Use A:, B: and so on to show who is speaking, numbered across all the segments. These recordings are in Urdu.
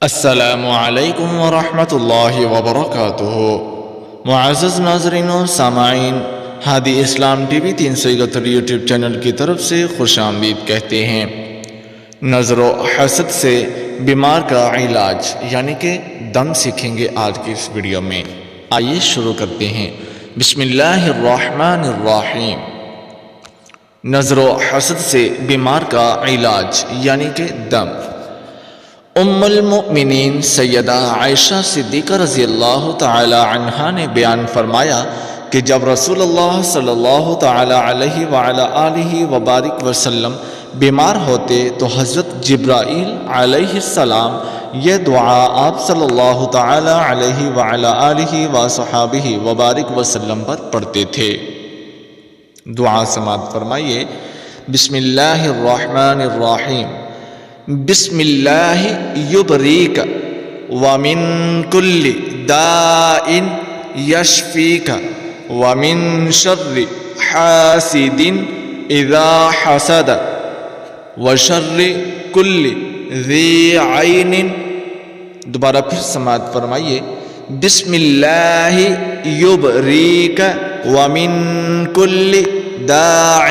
A: السلام علیکم ورحمۃ اللہ وبرکاتہ۔ معزز ناظرین و سامعین، ہادی اسلام ٹی وی 371 یوٹیوب چینل کی طرف سے خوش آمدید کہتے ہیں۔ نظر و حسد سے بیمار کا علاج یعنی کہ دم سیکھیں گے آج کی اس ویڈیو میں۔ آئیے شروع کرتے ہیں۔ بسم اللہ الرحمن الرحیم۔ نظر و حسد سے بیمار کا علاج یعنی کہ دم۔ ام المؤمنین سیدہ عائشہ صدیقہ رضی اللہ تعالی عنہا نے بیان فرمایا کہ جب رسول اللہ صلی اللہ تعالی علیہ وعلی آلہ وبارک وسلم بیمار ہوتے تو حضرت جبرائیل علیہ السلام یہ دعا آپ صلی اللہ تعالی علیہ وعلی آلہ وصحابہ وبارک وسلم پر پڑھتے تھے۔ دعا سماعت فرمائیے۔ بسم اللہ الرحمن الرحیم۔ بسم اللہ یبریک ومن کل داء یشفیک ومن شر حاسد اذا حسد وشر کل ذی عین۔ دوبارہ پھر سماعت فرمائیے۔ بسم اللہ یبریک ومن کل داء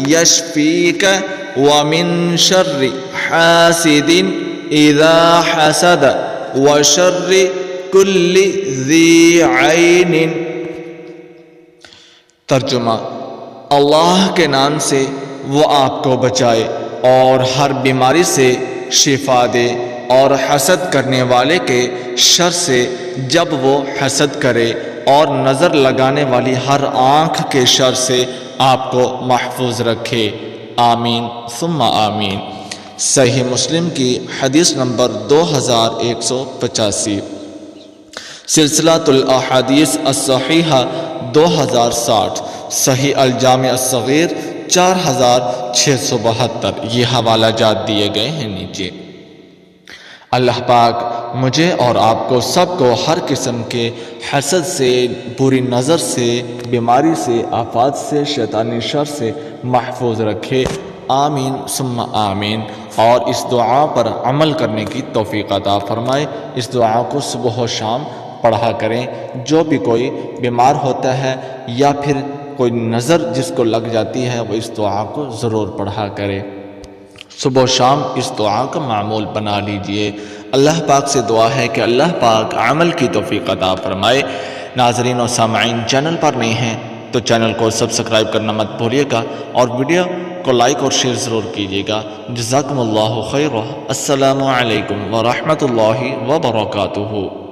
A: یشفیک ومن شر حاسد اذا حسد وشر کل ذی عین۔ ترجمہ: اللہ کے نام سے وہ آپ کو بچائے اور ہر بیماری سے شفا دے اور حسد کرنے والے کے شر سے جب وہ حسد کرے، اور نظر لگانے والی ہر آنکھ کے شر سے آپ کو محفوظ رکھے۔ آمین ثم آمین۔ صحیح مسلم کی حدیث نمبر 2185۔ سلسلۃ الاحادیث الصحیحہ 2060۔ صحیح الجامع الصغیر 4672۔ یہ حوالہ جات دیے گئے ہیں نیچے۔ اللہ پاک مجھے اور آپ کو سب کو ہر قسم کے حسد سے، بری نظر سے، بیماری سے، آفات سے، شیطانی شر سے محفوظ رکھے۔ آمین ثم آمین۔ اور اس دعا پر عمل کرنے کی توفیق عطا فرمائے۔ اس دعا کو صبح و شام پڑھا کریں۔ جو بھی کوئی بیمار ہوتا ہے یا پھر کوئی نظر جس کو لگ جاتی ہے وہ اس دعا کو ضرور پڑھا کرے۔ صبح و شام اس دعا کا معمول بنا لیجئے۔ اللہ پاک سے دعا ہے کہ اللہ پاک عمل کی توفیق عطا فرمائے۔ ناظرین و سامعین، چینل پر نہیں ہیں تو چینل کو سبسکرائب کرنا مت بھولیے گا اور ویڈیو کو لائک اور شیئر ضرور کیجیے گا۔ جزاکم اللہ خیر۔ السلام علیکم ورحمۃ اللہ وبرکاتہ۔